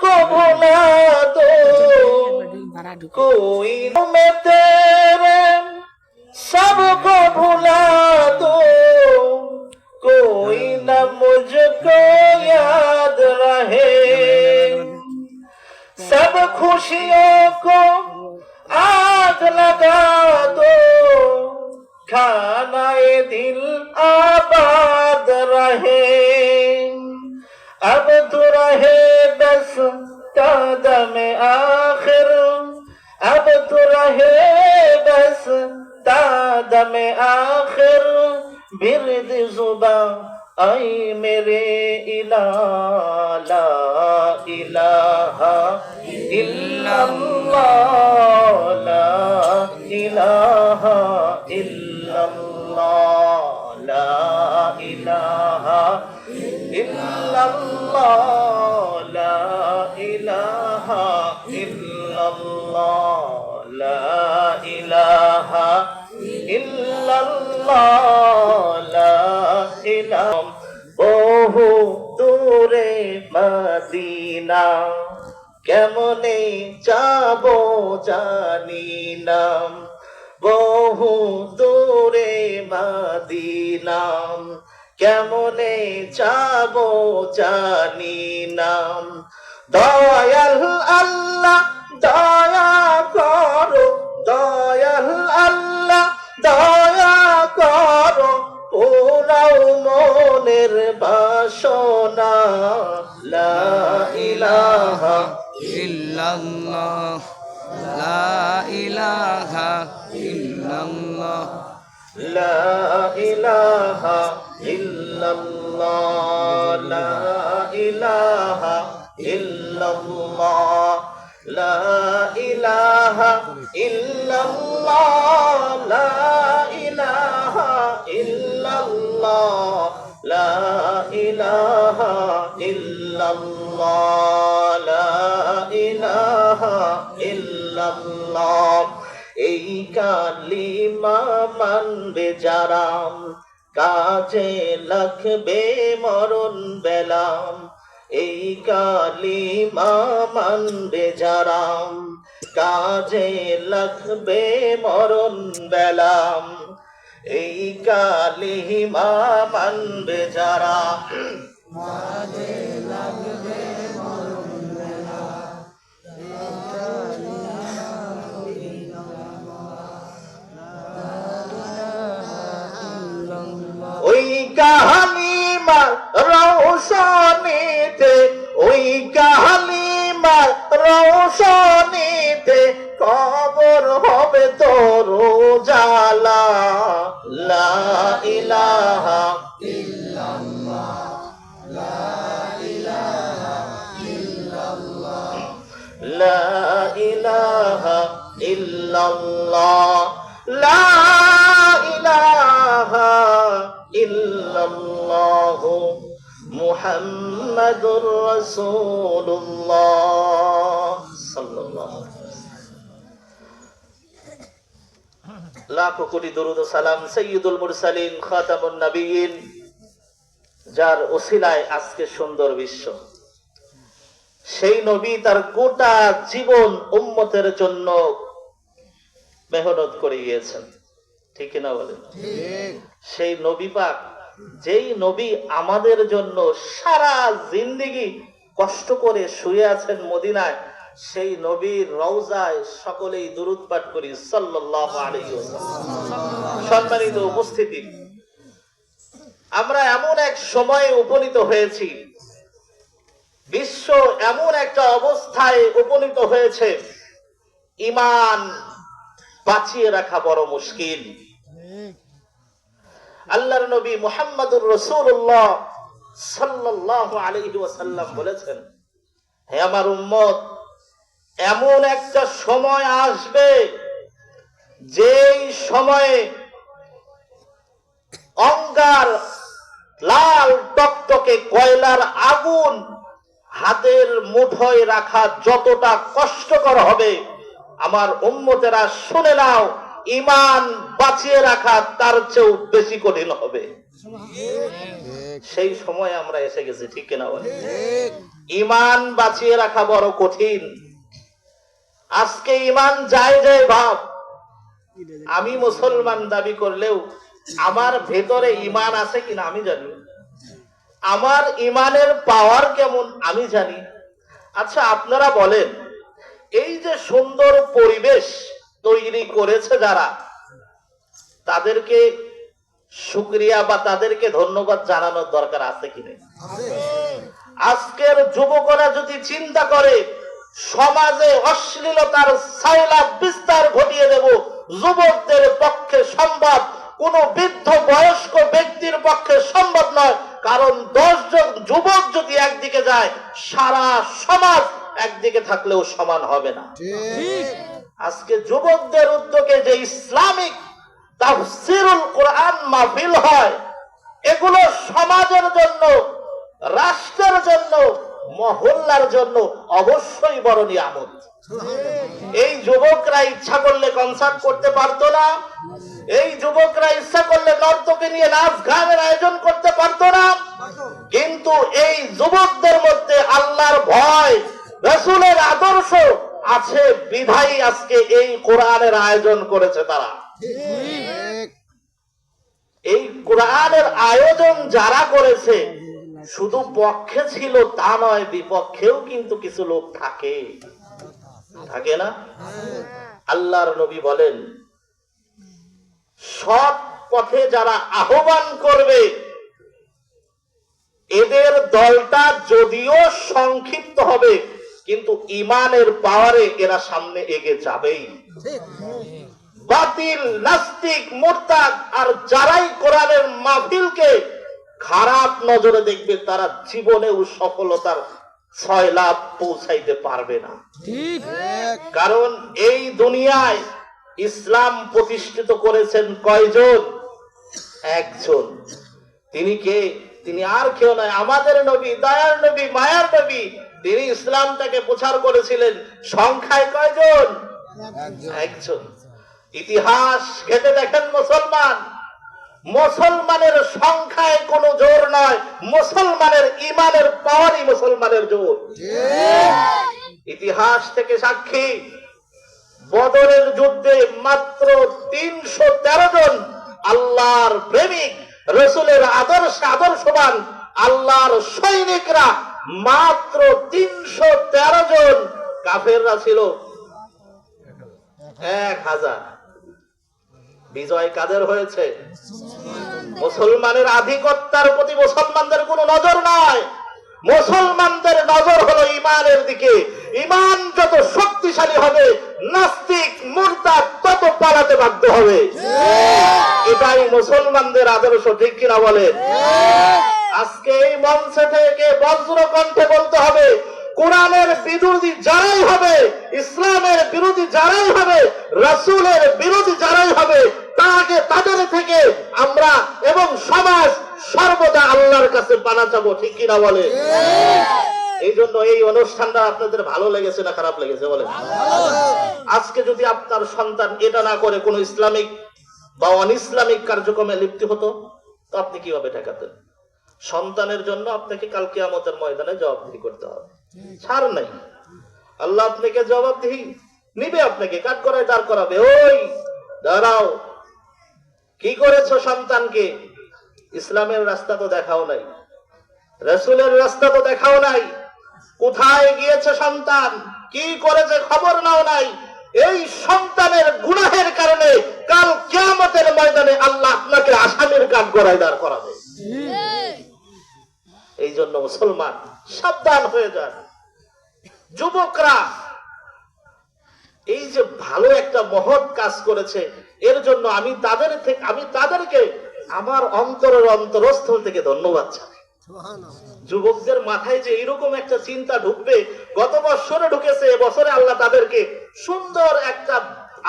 को भुला दो, कोई में तेरे सबको भुला दो, कोई न मुझको याद रहे। सब खुशियों को आग लगा दो, खानाए दिल आबाद रहे। अब तो रहे बस कदम आखिर, अब तो रहे बस कदम आखिर, बिरद जुबा आई मेरे इलाहा, ला इलाहा इल्लल्लाह, ला इलाहा इल्लल्लाह, ला इलाहा इल्लल्लाह, ला इलाहा इल्लल्लाह, ला इलाहा इल्लल्लाह, ला इलाहा। বহু দূরে মদিনা কেমনে যাব জানি না, বহু দূরে মদিনা কেমনে যাব জানি না। দয়াল আল্লাহ দয়া করো, দয়াল আল্লাহ দয়া করো, পুরাও মনের বাসনা। লা ইলাহা ইল্লাল্লাহ, লা ইলাহা ইল্লাল্লাহ, লা ইলাহা ইল্লাল্লাহ, লা ইলাহা ইল্লাল্লাহ, লা ইলাহা ইল্লাল্লাহ, লা ইলাহা ইল্লাল্লাহ, লা ইলাহা ইল্লাল্লাহ, লা ইলাহা ইল্লাল্লাহ। এই কালিমা মানবে যারা, কাজে লাগবে মরণ বেলাম। এই কালিমা মানবে যারা, কাজে লাগবে মরণ বেলাম। এই কালিমা মানবে যারা, কাজে লাগবে মরণ বেলাম। ওই কালিমার রৌশনীতে, ওই কালিমার রৌশনীতে কবর হবে তোর উজালা। লা ইলাহা ইল্লাল্লাহ, লা ইলাহা ইল্লাল্লাহ, লা ইলাহা ইল্লাল্লাহ, লা ইলাহা ইল্লাল্লাহ, মুহাম্মাদুর রাসূলুল্লাহ সাল্লাল্লাহু আলাইহি ওয়াসাল্লাম। লাখো কোটি দরুদ ও সালাম সাইয়্যিদুল মুরসালিন খাতামুন নবিয়্যিন, যার ওসিলায় আজকে সুন্দর বিশ্ব। সেই নবী তার গোটা জীবন উম্মতের জন্য মেহনত করে গিয়েছেন, ঠিক না বলেন? সেই নবী পাক, যেই নবী আমাদের জন্য সারা জিন্দেগি কষ্ট করে শুয়ে আছেন মদিনায়, সেই নবীর রওজায় সকলেই দুরূদ পাঠ করি সাল্লাল্লাহু আলাইহি ওয়াসাল্লাম। সম্মানিত উপস্থিতি, আমরা এমন এক সময়ে উপনীত হয়েছি, বিশ্ব এমন একটা অবস্থায় উপনীত হয়েছে, ঈমান বাঁচিয়ে রাখা বড় মুশকিল। আল্লাহর নবী মুহাম্মদুর রাসূলুল্লাহ সাল্লাল্লাহু আলাইহি ওয়াসাল্লাম বলেছেন, হে আমার উম্মত, এমন একটা সময় আসবে যেই সময়ে অঙ্গার লাল টকটকে কয়লার আগুন হাতের মুঠোয় রাখা যতটা কষ্টকর হবে, আমার উম্মতেরা শুনে নাও, ঈমান বাঁচিয়ে রাখা তার চেয়েও বেশি কঠিন হবে। সেই সময় আমরা এসে গেছি, ঠিক কিনা বলে? ইমান বাঁচিয়ে রাখা বড় কঠিন। আজকে ইমান যায় যায় ভাব। আমি মুসলমান দাবি করলেও আমার ভেতরে ইমান আছে কিনা আমি জানি, আমার ইমানের পাওয়ার কেমন আমি জানি। আচ্ছা আপনারা বলেন, এই যে সুন্দর পরিবেশ তৈরি করেছে যারা, তাদেরকে শুকরিয়া বা তাদেরকে ধন্যবাদ জানানোর দরকার আছে কিনা? আজকের যুবকরা যদি চিন্তা করে সমাজে অশ্লীলতার সাইলাব বিস্তার ঘটিয়ে দেব, যুবকদের পক্ষে সম্ভব, কোন বৃদ্ধ বয়স্ক ব্যক্তির পক্ষে সম্ভব নয়। কারণ 10 জন যুবক যদি একদিকে যায়, সারা সমাজ একদিকে থাকলেও সমান হবে না। আজকে যুবকদের উদ্যোগে যে ইসলামিক তাফসীরুল কোরআন মাহফিল হয়, এগুলো সমাজের জন্য, রাষ্ট্রের জন্য, মহল্লার জন্য অবশ্যই বড় নিয়ামত। এই যুবকরা ইচ্ছা করলে কনসার্ট করতে পারতো না, এই যুবকরা ইচ্ছা করলে নর্তকী নিয়ে নাচ গানের আয়োজন করতে পারতো না, কিন্তু এই যুবকদের মধ্যে আল্লাহর ভয়, রাসূলের আদর্শ আছে বিধায়ী আজকে এই কোরআনের আয়োজন করেছে তারা। এই কোরআনের আয়োজন যারা করেছে শুধু পক্ষে ছিল তা নয়, বিপক্ষেও কিন্তু কিছু লোক থাকে, থাকে না? আল্লাহর নবী বলেন, সৎ পথে যারা আহ্বান করবে, এদের দলটা যদিও সংক্ষিপ্ত হবে কিন্তু ইমানের পাওয়ারে এরা সামনে এগিয়ে যাবেই। বাতিল, নাস্তিক, মুরতাদ আর যারাই কোরআনের মাহফিলকে খারাপ নজরে দেখবে, তারা জীবনেও সফলতার 6 লাভ পৌঁছাইতে পারবে না। কারণ এই দুনিয়ায় ইসলাম প্রতিষ্ঠিত করেছেন কয়জন? একজন। তিনি কে? তিনি আর কেউ নয়, আমাদের নবী, দয়ার নবী, মায়ার নবী। তিনি ইসলামটাকে প্রচার করেছিলেন। সংখ্যায় কয়জন? একজন। ইতিহাস ঘেটে দেখেন মুসলমান, মুসলমানের সংখ্যায় কোনো জোর নয়, মুসলমানের ইমানের পাওয়ারই মুসলমানের জোর। ইতিহাস থেকে সাক্ষী, বদরের যুদ্ধে মাত্র 313 জন আল্লাহর প্রেমিক, রাসূলের আদর্শবান আল্লাহর সৈনিকরা, মাত্র 313 জন। কাফেররা ছিল 1000। বিজয় কাদের হয়েছে? মুসলমানের আধিপত্যের প্রতি মুসলমানদের কোনো নজর নয়, মুসলমানদের নজর হলো ইমানের দিকে। ইমান যত শক্তিশালী হবে, নাস্তিক মুরতাদ তত পালাতে বাধ্য হবে। এটাই মুসলমানদের আদর্শ, ঠিক কিনা বলেন? আজকে এই মঞ্চ থেকে বজ্র কণ্ঠে বলতে হবে, কোরআনের বিরোধী যারাই হবে, ইসলামের বিরোধী যারাই হবে, রাসূলের বিরোধী যারাই হবে, তাদের থেকে আমরা এবং সমাজ সর্বদা আল্লাহর কাছে পানা চাবো, ঠিক কিনা বলে? এই জন্য এই অনুষ্ঠানটা আপনাদের ভালো লেগেছে না খারাপ লেগেছে বলেন? আজকে যদি আপনার সন্তান এটা না করে কোন ইসলামিক বা অনইসলামিক কার্যক্রমে লিপ্ত হতো, তো আপনি কিভাবে ঠেকাতেন? সন্তানের জন্য আপনাকে কাল কিয়ামতের ময়দানে জবাবদিহি করতে হবে, ছাড় নাই। আল্লাহ আপনাকে জবাবদিহি নিবে, আপনাকে কাঠগড়ায় দাঁড় করাবে। ওই দাঁড়াও, কি করেছো সন্তানকে? ইসলামের রাস্তা তো দেখাও নাই, রাসূলের রাস্তা তো দেখাও নাই, কোথায় গিয়েছে সন্তান, কি করেছে খবর নাও নাই। এই সন্তানের গুনাহের কারণে কাল কিয়ামতের ময়দানে আল্লাহ আপনাকে আসামির কাঠগড়ায় দাঁড় করাবে। এই জন্য মুসলমান সাবধান হয়ে যান। যুবকরা এই যে ভালো একটা মহৎ কাজ করেছে, এর জন্য আমি তাদেরকে আমার অন্তরের অন্তরস্থল থেকে ধন্যবাদ জানাই। যুবকদের মাথায় যে এরকম একটা চিন্তা ঢুকবে, গত বছরে ঢুকেছে, এবছরে আল্লাহ তাদেরকে সুন্দর একটা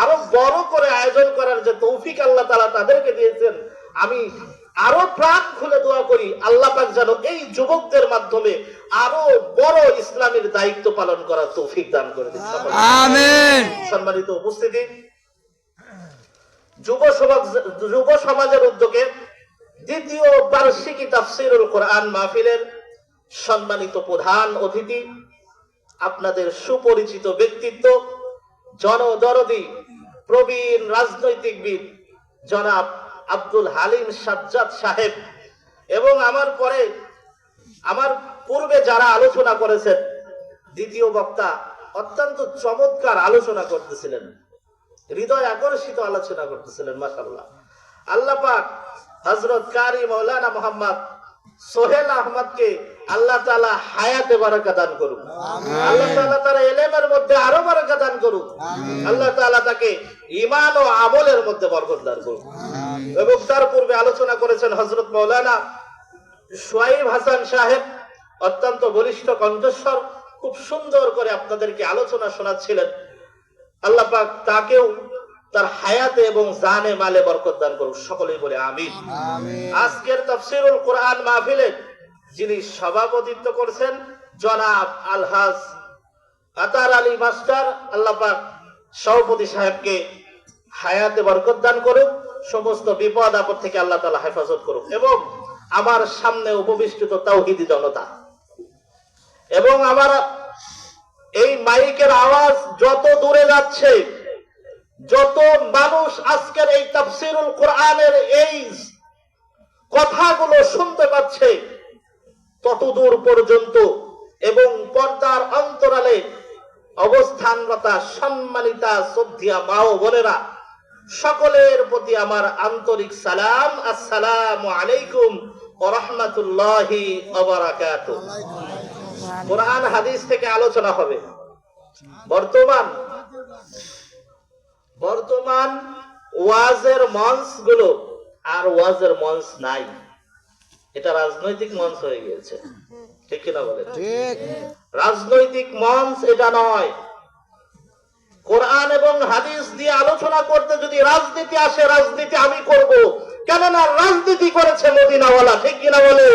আরো বড় করে আয়োজন করার যে তৌফিক আল্লাহ তাআলা তাদেরকে দিয়েছেন। আমি আরো প্রাণ খুলে দোয়া করি, আল্লাহ পাক যেন এই যুবকদের মাধ্যমে আরো বড় ইসলামের দায়িত্ব পালন করার তৌফিক দান করে দিন। আমিন। সম্মানিত উপস্থিতি, যুব সমাজের উদ্যোগে দ্বিতীয় বার্ষিকী তাফসীরুল কোরআন মাহফিলের সম্মানিত প্রধান অতিথি, আপনাদের সুপরিচিত ব্যক্তিত্ব, জনদরদি প্রবীণ রাজনৈতিকবিদ জনাব আব্দুল হালিম সাজ্জাদ সাহেব, এবং আমার পূর্বে যারা আলোচনা করেছেন, দ্বিতীয় বক্তা অত্যন্ত চমৎকার আলোচনা করতেছিলেন, হৃদয় আকর্ষিত আলোচনা করতেছিলেন। মাশাআল্লাহ, আল্লাহ পাক হযরত কারি মাওলানা মুহাম্মদ সোহেল আহমদকে আল্লাহ তাআলা হায়াতে বারাকা দান করুন। আল্লাহ তাআলা তার ইলমের মধ্যে আরো বারাকা দান করুন। আল্লাহ তাআলা তাকে ঈমান ও আমলের মধ্যে বরকত দান করুন। এবং তার পূর্বে আলোচনা করেছেন হযরত মাওলানা সোয়াইব হাসান সাহেব, অত্যন্ত বলিষ্ঠ কণ্ঠস্বর, খুব সুন্দর করে আপনাদেরকে আলোচনা শোনাচ্ছিলেন। আল্লাহ পাক তাকেও তার হায়াতে এবং জানে মালে বরকত দান করুন। সকলেই বলে আমিন। আজকের তাফসীরুল কোরআন মাহফিলে যিনি সভাপতিত্ব করছেন জনাব আলহাজ আতার আলী মাস্টার, আল্লাহ পাক সভাপতি সাহেবকে হায়াতে বরকত দান করুন, সমস্ত বিপদ আপদ থেকে আল্লাহ তাআলা হেফাজত করুন। এবং আমার সামনে উপবিষ্টিত তাওহীদি জনতা, এবং আমার এই মাইকের আওয়াজ যত দূরে যাচ্ছে, যত মানুষ আজকের এই তাফসীরুল কোরআনের এই কথাগুলো শুনতে পাচ্ছে, তত দূর পর্যন্ত এবং পর্দার অন্তরালে অবস্থানরতা সম্মানিতা শ্রদ্ধেয়া মা ও বোনেরা, সকলের প্রতি আমার আন্তরিক সালাম। আসসালামু আলাইকুম ওয়া রাহমাতুল্লাহি ওয়া বারাকাতুহু। কোরআন হাদিস থেকে আলোচনা হবে। বর্তমান ওয়াজের মঞ্চগুলো আর ওয়াজের মঞ্চ নাই, এটা রাজনৈতিক মঞ্চ হয়ে গিয়েছে। ঠিক কিনা বলেন? ঠিক। রাজনৈতিক মঞ্চ এটা নয়। কোরআন এবং হাদিস দিয়ে আলোচনা করতে যদি রাজনীতি আসে, রাজনীতি আমি করব, কেননা রাজনীতি করেছে মদিনাওয়ালা। ঠিক কিনা বলে?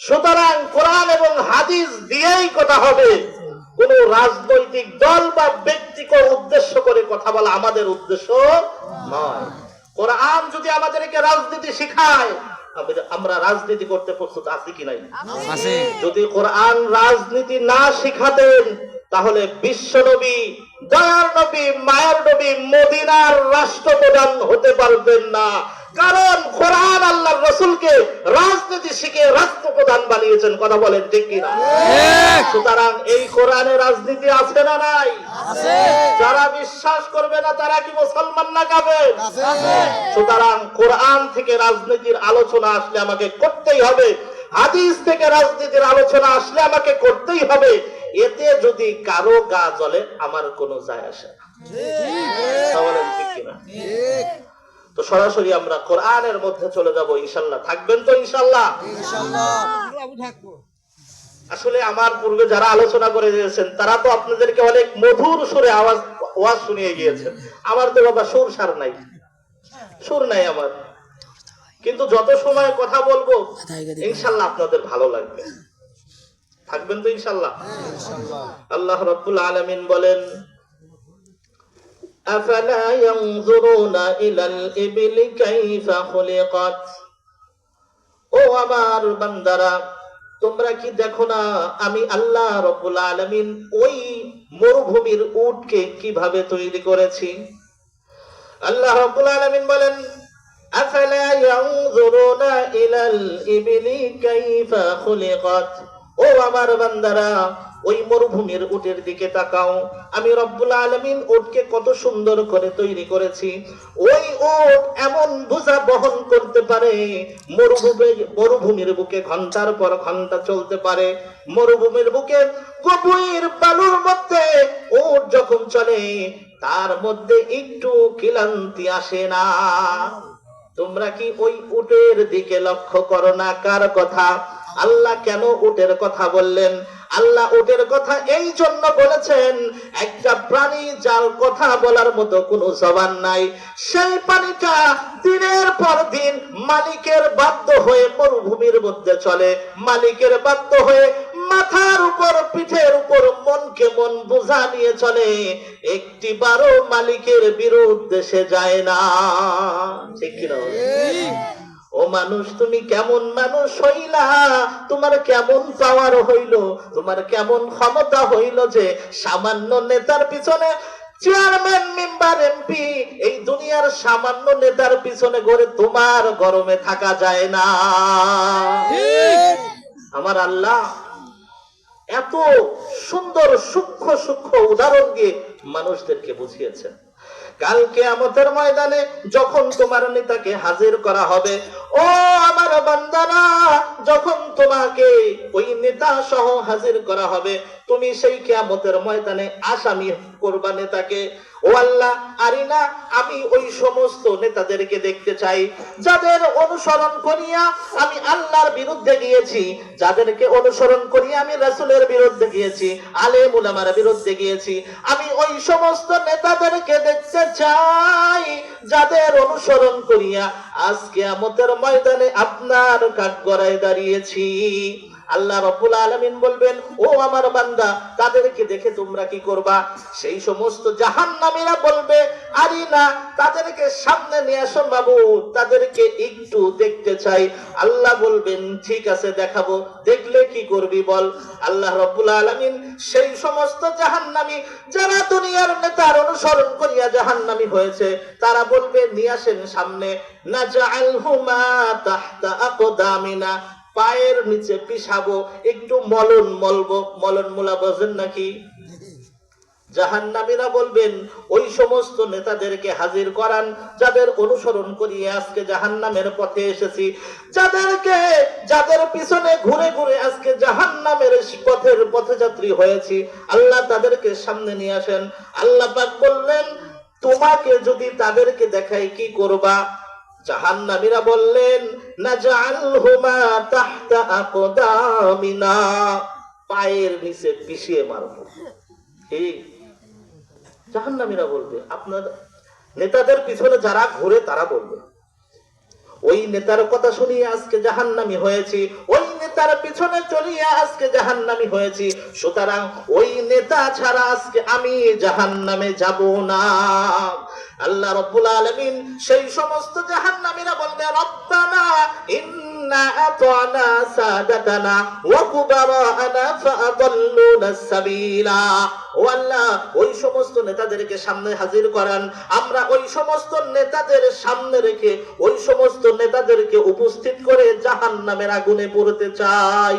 সুতরাং কোরআন এবং হাদিস দিয়েই কথা হবে। কোন রাজনৈতিক দল বা ব্যক্তিকে উদ্দেশ্য করে কথা বলা আমাদের উদ্দেশ্য নয়। কোরআন যদি আমাদেরকে রাজনীতি শিখায়, আমরা রাজনীতি করতে প্রস্তুত আছি কি নাই? যদি কোরআন রাজনীতি না শিখাতেন, তাহলে বিশ্ব নবী, দয়ার নবী, মায়ের নবী মদিনার রাষ্ট্রপ্রধান হতে পারবেন না। কারণ কোরআন আল্লাহর রাসূলকে রাজনীতি শিখে রাষ্ট্রপ্রধান বানিয়েছেন। কথা বলেন ঠিক কিনা? সুতরাং এই কোরআনে রাজনীতি আছে না নাই? যারা বিশ্বাস করবে না তারা কি মুসলমান না কাফের? সুতরাং কোরআন থেকে রাজনীতির আলোচনা আসলে আমাকে করতেই হবে, হাদিস থেকে রাজনীতির আলোচনা আসলে আমাকে করতেই হবে। এতে যদি কারো গা জ্বলে আমার কোনো যায় আসে না। বলেন ঠিক কিনা? তো সরাসরি আমরা কোরআনের মধ্যে চলে যাব ইনশাআল্লাহ। থাকবেন তো ইনশাআল্লাহ? আসলে আমার পূর্বে যারা আলোচনা করে দিয়েছেন তারা তো আপনাদেরকে অনেক মধুর সুরে ওয়াজ শুনিয়ে গিয়েছেন। আমার তো বাবা সুর নাই আমার, কিন্তু যত সময় কথা বলবো ইনশাআল্লাহ আপনাদের ভালো লাগবে। থাকবেন তো ইনশাআল্লাহ? আল্লাহ রাব্বুল আলামিন বলেন, আফালা ইয়ানজুরুনা ইলাল ইবলি কাইফা খুলিকাত। ও আমার বান্দারা, তোমরা কি দেখো না আমি আল্লাহ রাব্বুল আলামিন ওই মরুভূমির উটকে কিভাবে তৈরি করেছি? আল্লাহ রাব্বুল আলামিন বলেন, আফালা ইয়ানজুরুনা ইলাল ইবলি কাইফা খুলিকাত। ও আমার বান্দারা, ওই মরুভূমির উটের দিকে তাকাও। আমি রব্বুল আলামিন উটকে কত সুন্দর করে তৈরি করেছি। ওই উট এমন বোঝা বহন করতে পারে, মরুভূমির বুকে ঘন্টার পর ঘন্টা চলতে পারে। মরুভূমির বুকে গভীর বালুর মধ্যে উট যখন চলে, তার মধ্যে একটু ক্লান্তি আসে না। তোমরা কি ওই উটের দিকে লক্ষ্য করো না? কার কথা? আল্লাহ কেন উটের কথা বললেন? আল্লাহ উটের কথা এই জন্য বলেছেন, একটা প্রাণী যার কথা বলার মতো কোনো জবান নাই, সেই প্রাণীটা দিনের পর দিন মালিকের বাধ্য হয়ে মরুভূমির মধ্যে চলে, মালিকের বাধ্য হয়ে মাথার উপর পিঠের উপর মনকে মন বোঝা নিয়ে চলে, একটিবারও মালিকের বিরুদ্ধে সে যায় না। ঠিক কিনা? ও মানুষ, তুমি কেমন মানুষ হইলা? তোমার কেমন পাওয়ার হইল, তোমার কেমন ক্ষমতা হইল যে সামান্য নেতার পিছনে, চেয়ারম্যান, মেম্বার, এমপি, এই দুনিয়ার সামান্য নেতার পিছনে ঘুরে তোমার গরমে থাকা যায় না। আমার আল্লাহ এত সুন্দর সূক্ষ্ম সূক্ষ্ম উদাহরণ দিয়ে মানুষদেরকে বুঝিয়েছেন। কাল কিয়ামতের ময়দানে যখন তোমার নেতাকে হাজির করা হবে, ও আমার বান্দারা, যখন তোমাকে ওই নেতা সহ হাজির করা হবে, তুমি সেই কিয়ামতের ময়দানে আসামি করবা নেতাকে। ও আল্লাহ, আরিনা, আমি ওই সমস্ত নেতাদেরকে দেখতে চাই যাদের অনুসরণ করিয়া আমি আল্লাহর বিরুদ্ধে গিয়েছি, যাদেরকে অনুসরণ করিয়া আমি রাসূলের বিরুদ্ধে গিয়েছি, আলেম উলামার বিরুদ্ধে গিয়েছি। আমি ওই সমস্ত নেতাদেরকে দেখতে চাই যাদের অনুসরণ করিয়া আজকে কিয়ামতের ময়দানে আপনার কাঠগড়ায় দাঁড়িয়েছি। আল্লাহ রাব্বুল আলামিন বলবেন, ও আমার বান্দা, তাদেরকে দেখে তোমরা কি করবা? সেই সমস্ত জাহান্নামীরা বলবে, আরিনা, তাদেরকে সামনে নিয়ে আসো বাবু, তাদেরকে একটু দেখতে চাই। আল্লাহ বলবেন, ঠিক আছে, দেখাবো। দেখলে কি করবি বল? আল্লাহ রাব্বুল আলামিন সেই সমস্ত জাহান্নামী যারা দুনিয়ার নেতার অনুসরণ করিয়া জাহান্নামী হয়েছে, তারা বলবে, নিয়ে আসেন সামনে। নাজআলহুমা তাহতা আকদামিনা, পায়ের নিচে পিছাবো, একটু মলন মলবো। মলন মোলা বোঝেন নাকি? জাহান্নামীরা বলবেন, ওই সমস্ত নেতাদেরকে হাজির করান যাদের অনুসরণ করিয়ে আজকে জাহান্নামের পথে এসেছি, যাদের পিছনে ঘুরে ঘুরে আজকে জাহান্নামের পথের পথযাত্রী হয়েছি। আল্লাহ তাদেরকে সামনে নিয়ে আসেন। আল্লাহ পাক বললেন, তোমাকে যদি তাদেরকে দেখাই কি করবা? জাহান্নামীরা বললেন, নাজআলহুমা তাহতা আকদামিনা, পায়ের নিচে পিষিয়ে মারবো। এই জাহান্নামীরা বলবে, আপনার নেতাদের পিছনে যারা ঘুরে তারা বলবে, ওই নেতার কথা শুনিয়ে আজকে জাহান্নামী হয়েছি, ওই নেতার পিছনে চলিয়ে আজকে জাহান্নামী হয়েছি, সুতরাং ওই নেতা ছাড়া আজকে আমি জাহান্নামে যাব না। আল্লাহ রাব্বুল আলামিন সেই সমস্ত জাহান্নামীরা বলবে, রব্বানা ইন্না আতানা সাদাতানা ওয়া কুবারানা ফাআদাল্লুনা সাবিলা। ও আল্লাহ, ওই সমস্ত নেতাদেরকে সামনে হাজির করান, আমরা ওই সমস্ত নেতাদের সামনে রেখে ওই সমস্ত নেতাদেরকে উপস্থিত করে জাহান্নামের আগুনে পড়তে চাই।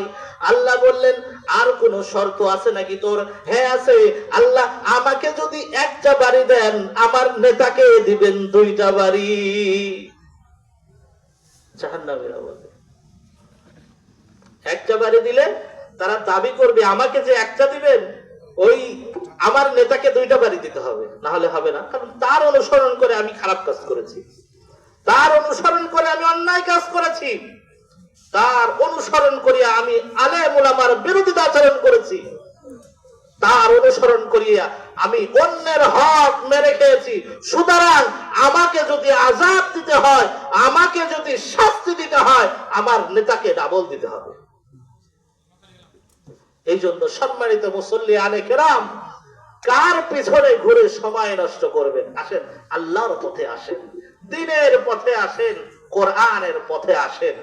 আল্লাহ বললেন, আর কোন শর্ত আছে নাকি তোর? হ্যাঁ আছে। আল্লাহ, আমাকে যদি একটা বাড়ি দেন, আমার নেতাকে দিবেন দুইটা বাড়ি। জাহান্নামীরা বলবে, একটা বাড়ি দিলে তারা দাবি করবে, আমাকে যে একটা দিবেন, ওই আমার নেতাকে দুইটা বাড়ি দিতে হবে, না হলে হবে না। কারণ তার অনুসরণ করে আমি খারাপ কাজ করেছি, তার অনুসরণ করে আমি অন্যায় কাজ করেছি, তার অনুসরণ করিয়া আমি আলেম উলামার বিরোধিতা আচরণ করেছি, তার অনুসরণ করিয়া আমি অন্যের হক মেরে খেয়েছি। সুতরাং আমাকে যদি আযাব দিতে হয়, আমাকে যদি শাস্তি দিতে হয়, আমার নেতাকে ডাবল দিতে হবে। এই জন্য সম্মানিত মুসল্লি আলে কেরাম, কার পিছনে ঘুরে সময় নষ্ট করবেন? আসেন আল্লাহর পথে আসেন, দ্বীনের পথে আসেন, কোরআনের পথে আসেন।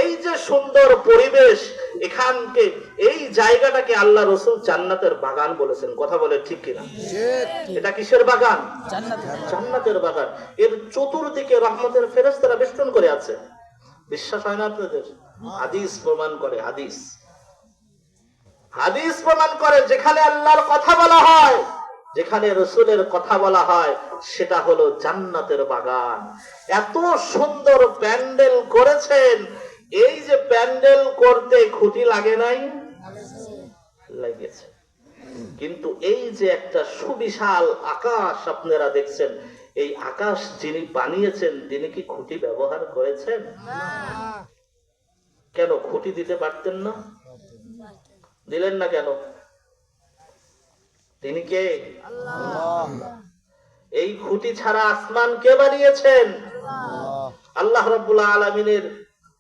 এই যে সুন্দর পরিবেশ, এখানকে এই জায়গাটাকে আল্লাহ রাসূল জান্নাতের বাগান বলেছেন। কথা বলে ঠিক কিনা? এটা কিসের বাগান? জান্নাতের বাগান। এর চতুর্দিকে রহমতের ফেরেশতারা বেষ্টন করে আছে। বিশ্বাস হয় না আপনাদের? হাদিস প্রমাণ করে, হাদিস প্রমাণ করে, যেখানে আল্লাহর কথা বলা হয়, যেখানে রাসূলের কথা বলা হয়, সেটা হলো জান্নাতের বাগান। এত সুন্দর প্যান্ডেল করেছেন, এই যে প্যান্ডেল করতে খুঁটি লাগে নাই? লাগিয়েছে। কিন্তু এই যে একটা সুবিশাল আকাশ আপনারা দেখছেন, এই আকাশ যিনি বানিয়েছেন তিনি কি খুঁটি ব্যবহার করেছেন? কেন খুঁটি দিতে পারতেন না? দিলেন না কেন? তিনি কে? এই খুঁটি ছাড়া আসমান কে বানিয়েছেন? আল্লাহ রাব্বুল আলামিনের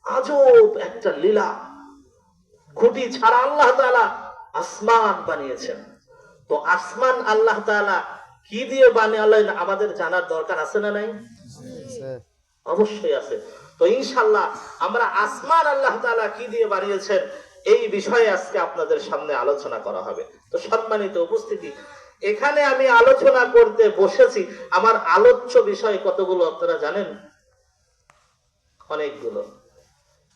আজব একটা লীলা। খুঁটি ছাড়া আল্লাহ তাআলা আসমান বানিয়েছেন। তো আসমান আল্লাহ তাআলা কি দিয়ে বানালেন আমাদের জানার দরকার আছে না নাই? অবশ্যই আছে। তো ইনশাআল্লাহ আমরা আসমান আল্লাহ তাআলা কি দিয়ে বানিয়েছেন এই বিষয়ে আজকে আপনাদের সামনে আলোচনা করা হবে। তো সম্মানিত উপস্থিতি, এখানে আমি আলোচনা করতে বসেছি। আমার আলোচ্য বিষয় কতগুলো আপনারা জানেন? অনেকগুলো।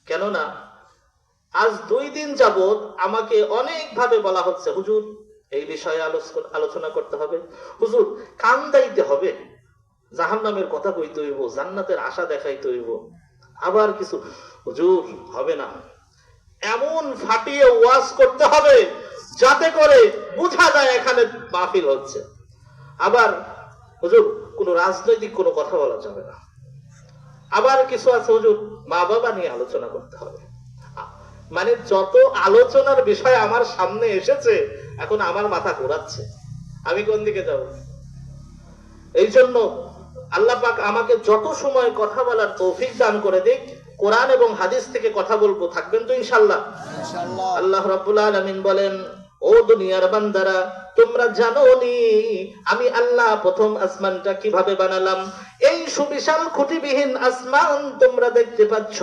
কেননা আজ 2 দিন যাবত আমাকে অনেক ভাবে বলা হচ্ছে, হুজুর এই বিষয়ে আলোচনা করতে হবে, হুজুর কান্দাইতে হবে, জাহান্নামের কথা কইতে হইব, জান্নাতের আশা দেখাইতে হইব, আবার কিছু হুজুর হবে না, এমন ফাটিয়ে ওয়াজ করতে হবে যাতে করে বোঝা যায় এখানে মাহফিল হচ্ছে। আবার হুজুর কোন রাজনৈতিক কোনো কথা বলা যাবে না। আবার কিছু আছে হুজুর মা বাবা নিয়ে আলোচনা করতে হবে। মানে যত আলোচনার বিষয় আমার সামনে এসেছে এখন আমার মাথা ঘোরাচ্ছে, আমি কোন দিকে যাব। এই জন্য আল্লাহ পাক আমাকে যত সময় কথা বলার তৌফিক দান করে দিক, কোরআন এবং হাদিস থেকে কথা বলবো। থাকবেন তো ইনশাআল্লাহ? আল্লাহ রাব্বুল আলামিন বলেন, ও দুনিয়ার বান্দারা, তোমরা জানোনি আমি আল্লাহ প্রথম আসমানটা কিভাবে বানালাম? এই সুবিশাল খুঁটিবিহীন আসমান তোমরা দেখতে পাচ্ছ,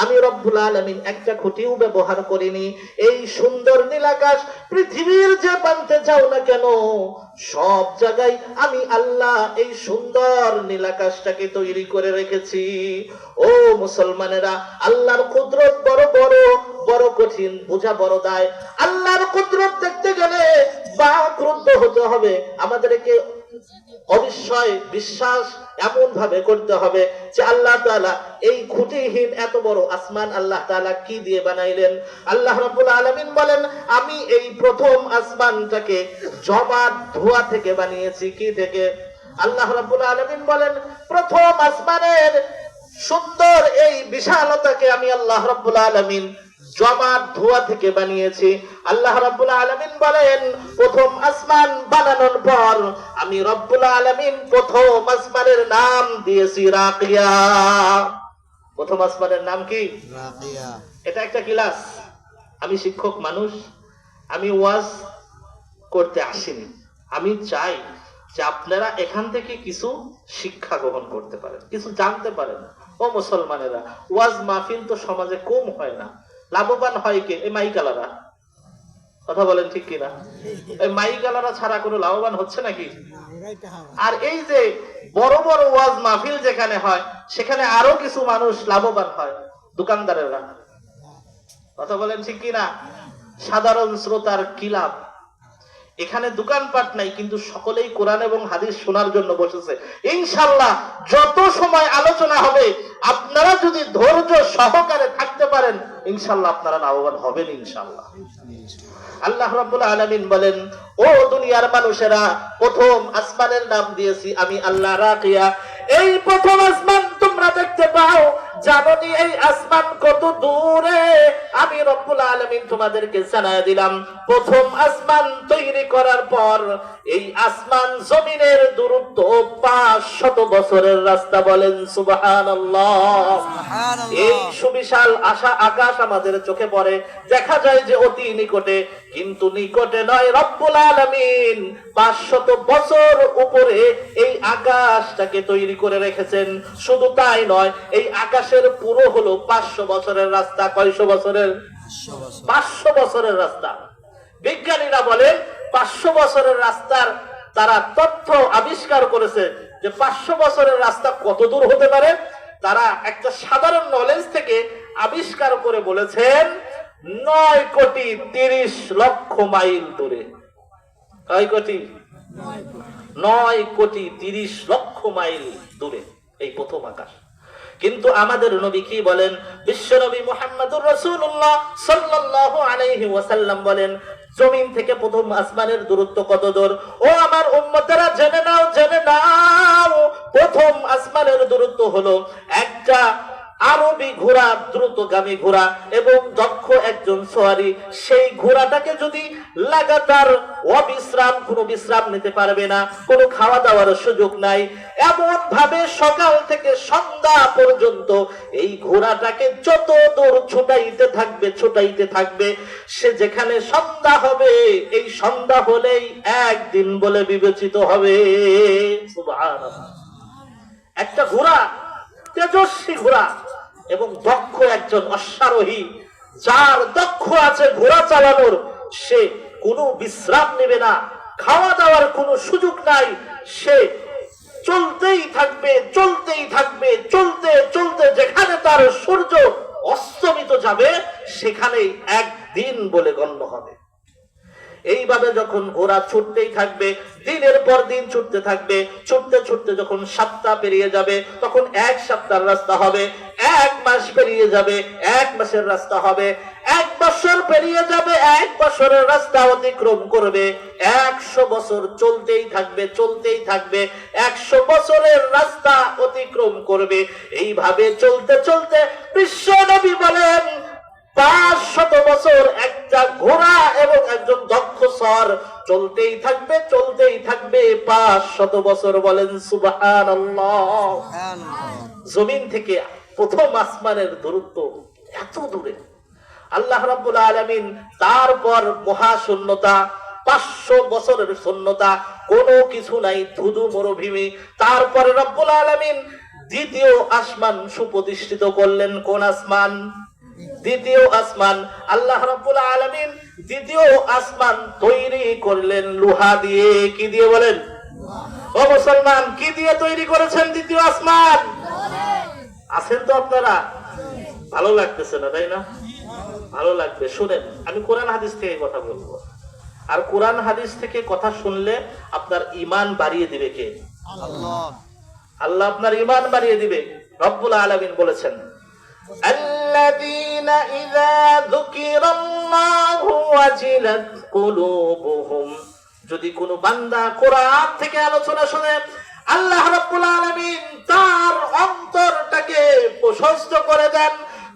আমি রব্বুল আলামিন একটা খুঁটিও ব্যবহার করিনি। এই সুন্দর নীলাকাশ পৃথিবীর যে বানতে যাও না কেন, সব জায়গায় আমি আল্লাহ এই সুন্দর নীলাকাশটাকে তৈরি করে রেখেছি। ও মুসলমানেরা, আল্লাহর কুদরত বড় বড়, বড় কঠিন, বোঝা বড় দায়। আল্লাহর কুদরত দেখতে গেলে বা ক্রুদ্ধ হতে হবে, আমাদেরকে অবিশ্বাস বিশ্বাস এমন ভাবে করতে হবে যে আল্লাহ তাআলা এই খুঁটিহীন এত বড় আসমান আল্লাহ তাআলা কি দিয়ে বানাইলেন। আল্লাহ রাব্বুল আলামিন বলেন, আমি এই প্রথম আসমানটাকে জমাট ধোঁয়া থেকে বানিয়েছি। কি থেকে? আল্লাহ রাব্বুল আলামিন বলেন, প্রথম আসমানের সুন্দর এই বিশালতাকে আমি আল্লাহ রাব্বুল আলামিন জমাট ধোঁয়া থেকে বানিয়েছি। আল্লাহ রাব্বুল আলামিন বলেন, প্রথম আসমান বানানোর পর আমি রব্বুল আলামিন প্রথম আসমানের নাম দিয়েছি রাকিয়া। প্রথম আসমানের নাম কি? রাকিয়া। এটা একটা ক্লাস। আমি শিক্ষক মানুষ, আমি ওয়াজ করতে আসিনি। আমি চাই যে আপনারা এখান থেকে কিছু শিক্ষা গ্রহণ করতে পারেন, কিছু জানতে পারেন। ও মুসলমানেরা, ওয়াজ মাহফিল তো সমাজে কম হয় না, লাভবান হয় কে? এই মাইকালারা। কথা বলেন ঠিক কিনা? এই মাইকালারা ছাড়া কোনো লাভবান হচ্ছে নাকি? আর এই যে বড় বড় ওয়াজ মাহফিল যেখানে হয় সেখানে আরো কিছু মানুষ লাভবান হয়, দোকানদারেরা। কথা বলেন ঠিক কিনা? সাধারণ শ্রোতার কি লাভ? এখানে দোকানপাট নাই, কিন্তু সকলেই কোরআন এবং হাদিস শোনার জন্য বসেছে। ইনশাআল্লাহ যত সময় আলোচনা হবে আপনারা যদি ধৈর্য সহকারে থাকতে পারেন, ইনশাআল্লাহ আপনারা লাভবান হবেন ইনশাআল্লাহ। আল্লাহ রাব্বুল আলামিন বলেন, ও দুনিয়ার মানুষেরা, প্রথম আসমানের নাম দিয়েছি আমি আল্লাহ রাকিয়া। এই প্রথম আসমান তোমরা দেখতে পাও, জানোনি এই আসমান কত দূরে? আমি রব্বুল আলামিন তোমাদেরকে জানায় দিলাম, প্রথম আসমান তৈরি করার পর এই আসমান জমিনের দূরত্ব 500 বছরের রাস্তা। বলেন সুবহানাল্লাহ। এই সুবিশাল আকাশ আমাদের চোখে পড়ে, দেখা যায় যে অতি নিকটে, কিন্তু নিকটে নয়। রব্বুল আলামিন 500 বছর উপরে এই আকাশটাকে তৈরি করে রেখেছেন। শুধু তাই নয়, এই আকাশের পুরো হলো 500 বছরের রাস্তা। কয়শো বছরের? 500 বছরের রাস্তা। বিজ্ঞানীরা বলেন 500 বছরের রাস্তার তারা তথ্য আবিষ্কার করেছে যে 500 বছরের রাস্তা কত দূর হতে পারে। তারা একটা সাধারণ নলেজ থেকে আবিষ্কার করে বলেছেন 9 কোটি 30 লক্ষ মাইল দূরে। কয় কোটি? 9 কোটি 30 লক্ষ মাইল দূরে এই প্রথম আকাশ। কিন্তু আমাদের নবী কি বলেন? বিশ্ব নবী মুহাম্মদুর রাসূলুল্লাহ সাল্লাল্লাহু আলাইহি ওয়াসাল্লাম বলেন, জমিন থেকে প্রথম আসমানের দূরত্ব কত দূর? ও আমার উম্মতেরা, জেনে নাও, জেনে নাও। প্রথম আসমানের দূরত্ব হলো একটা আরবি ঘোড়া, দ্রুতগামী ঘোড়া এবং দক্ষ একজন সওয়ারি, সেই ঘোড়াটাকে যদি লাগাতার অবিশ্রাম, কোনো বিশ্রাম নিতে পারবে না, কোনো খাওয়া দাওয়ার সুযোগ নাই, এমন ভাবে সকাল থেকে সন্ধ্যা পর্যন্ত এই ঘোড়াটাকে যত দূর ছুটাইতে থাকবে, সে যেখানে সন্ধ্যা হবে, এই সন্ধ্যা হলেই একদিন বলে বিবেচিত হবে। সুবহানাল্লাহ। একটা ঘোড়া, তেজস্বী ঘোড়া এবং দক্ষ একজন অশ্বারোহী, যার দক্ষ আছে ঘোড়া চালানোর, সে কোনো বিশ্রাম নেবে না, খাওয়া দাওয়ার কোনো সুযোগ নাই, সে চলতেই থাকবে, চলতে যেখানে তার সূর্য অস্তমিত যাবে সেখানেই একদিন বলে গণ্য হবে। এইভাবে যখন ঘোড়া ছুটতেই থাকবে, দিনের পর দিন ছুটতে থাকবে, ছুটতে যখন সপ্তাহ পেরিয়ে যাবে, তখন এক সপ্তাহের রাস্তা হবে, 1 মাস পেরিয়ে যাবে, 1 মাসের রাস্তা হবে, 1 বছর পেরিয়ে যাবে, 1 বছরের রাস্তা অতিক্রম করবে, 100 বছর চলতেই থাকবে, 100 বছরের রাস্তা অতিক্রম করবে। এইভাবে চলতে বিশ্ব নবী বলেন 500 বছর একটা ঘোড়া এবং একজন দক্ষ সওয়ার চলতেই থাকবে 500 বছর। বলেন সুবহানাল্লাহ। জমিন থেকে প্রথম আসমানের দূরত্ব এত দূরে। আল্লাহ রাব্বুল আলামিন তারপর মহাশূন্যতা, 500 বছরের শূন্যতা, কোনো কিছু নাই, ধুধু মরুভূমি। তারপরে রব্বুল আলামিন দ্বিতীয় আসমান সুপ্রতিষ্ঠিত করলেন। কোন আসমান? দ্বিতীয় আসমান। আল্লাহ রাব্বুল আলামিন দ্বিতীয় আসমান তৈরি করলেন লোহা দিয়ে। কি দিয়ে বলেন? ও মুসলমান, কি দিয়ে তৈরি করেছেন দ্বিতীয় আসমান? আছেন তো আপনারা? ভালো লাগতেছে না, তাই না? ভালো লাগবে। শুনেন, আমি কোরআন হাদিস থেকে কথা বলবো, আর কোরআন হাদিস থেকে কথা শুনলে আপনার ঈমান বাড়িয়ে দিবে কে? আল্লাহ। আল্লাহ আপনার ঈমান বাড়িয়ে দিবে। রব্বুল আলামিন বলেছেন, الذين إذا ذكر الله وجلت قلوبهم। যদি কোনো বান্দা কোরআন থেকে আলোচনা শুনে, আল্লাহ রাব্বুল আলামিন তার অন্তরটাকে প্রশস্ত করে দেন,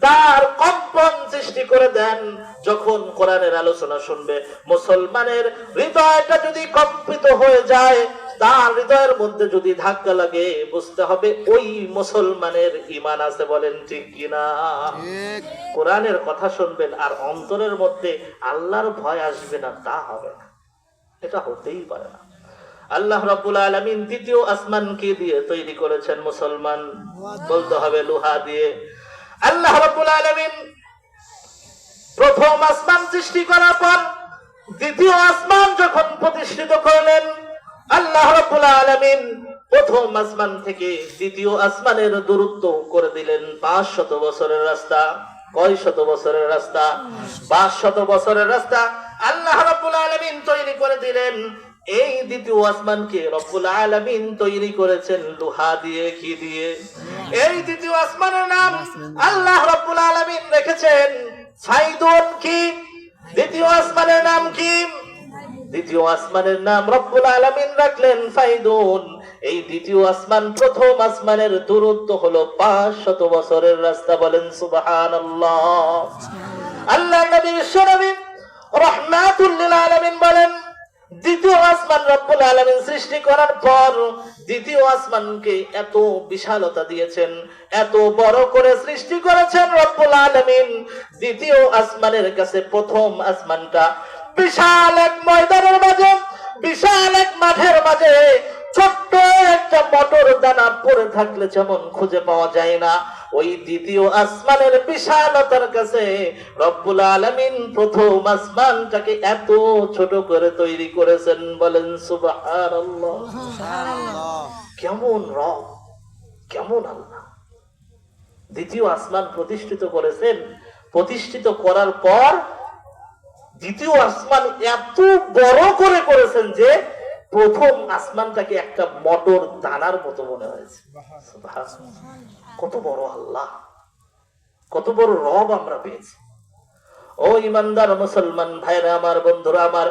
তার কম্পন সৃষ্টি করে দেন। যখন কোরআনের আলোচনা শুনবে, মুসলমানের হৃদয়টা যদি কম্পিত হয়ে যায়, তার হৃদয়ের মধ্যে যদি ধাক্কা লাগে, বুঝতে হবে ওই মুসলমানের ঈমান আছে। বলেন ঠিক কিনা? কোরআনের কথা শুনবেন আর অন্তরের মধ্যে আল্লাহর ভয় আসবে না, তা হবে না, এটা হতেই পারে না। আল্লাহ রাব্বুল আলামিন দ্বিতীয় আসমান কি দিয়ে তৈরি করেছেন মুসলমান? বলতে হবে লোহা দিয়ে। আল্লাহ রাব্বুল আলামিন প্রথম আসমান সৃষ্টি করার পর দ্বিতীয় আসমান যখন প্রতিষ্ঠিত করলেন, আল্লাহ রাব্বুল আলামিন প্রথম আসমান থেকে দ্বিতীয় আসমানের দূরত্ব করে দিলেন 500 বছরের রাস্তা। কয় শত বছরের রাস্তা? 500 বছরের রাস্তা আল্লাহ রাব্বুল আলামিন তৈরি করে দিলেন। এই দ্বিতীয় আসমানকে রব্বুল আলামিন তৈরি করেছেন লোহা দিয়ে। কি দিয়ে? এই দ্বিতীয় আসমানের নাম আল্লাহ রাব্বুল আলামিন রেখেছেন সাইদুন। কি? দ্বিতীয় আসমানের নাম কি? দ্বিতীয় আসমানের নাম রব্বুল আলামিন রাখলেন ফাইদুন। এই দ্বিতীয় আসমান প্রথম আসমানের দূরত্ব হলো 500 বছরের রাস্তা। বলেন সুবহানাল্লাহ। আল্লাহ নবী বিশ্বনবী রাহমাতুল লিল আলামিন বলেন, দ্বিতীয় আসমান রব্বুল আলামিন সৃষ্টি করার পর দ্বিতীয় আসমানকে এত বিশালতা দিয়েছেন, এত বড় করে সৃষ্টি করেছেন রব্বুল আলামিন। দ্বিতীয় আসমানের কাছে প্রথম আসমানটা বিশাল এক ময়দানের মাঝে, বিশাল এক মাঠের মাঝে ছোট্ট একটা মটর দানা পড়ে থাকলে যেমন খুঁজে পাওয়া যায় না, ওই দ্বিতীয় আসমানের বিশালতার কাছে রব্বুল আলামিন প্রথম আসমানটাকে এত ছোট করে তৈরি করেছেন। বলেন সুবহানাল্লাহ। কেমন রব, কেমন আল্লাহ! দ্বিতীয় আসমান প্রতিষ্ঠিত করেছেন। প্রতিষ্ঠিত করার পর দ্বিতীয় আসমান এত বড় করে করেছেন যে প্রথম আসমানটাকে একটা মটর দানার মতো মনে হয়েছে। কত বড় আল্লাহ, কত বড় রব আমরা পেয়েছি। ও ইমানদার মুসলমান ভাইরা আমার, বন্ধুরা আমার,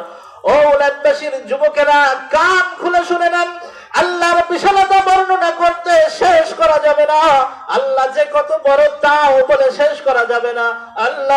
ও উলাদবাসীর যুবকেরা, কান খুলে শুনে নেন। আল্লাহর বিশালতা বর্ণনা করতে শেষ করা যাবে যাবে না, আল্লাহ যে কত বড় তাও বলে শেষ করা যাবে না। আল্লাহ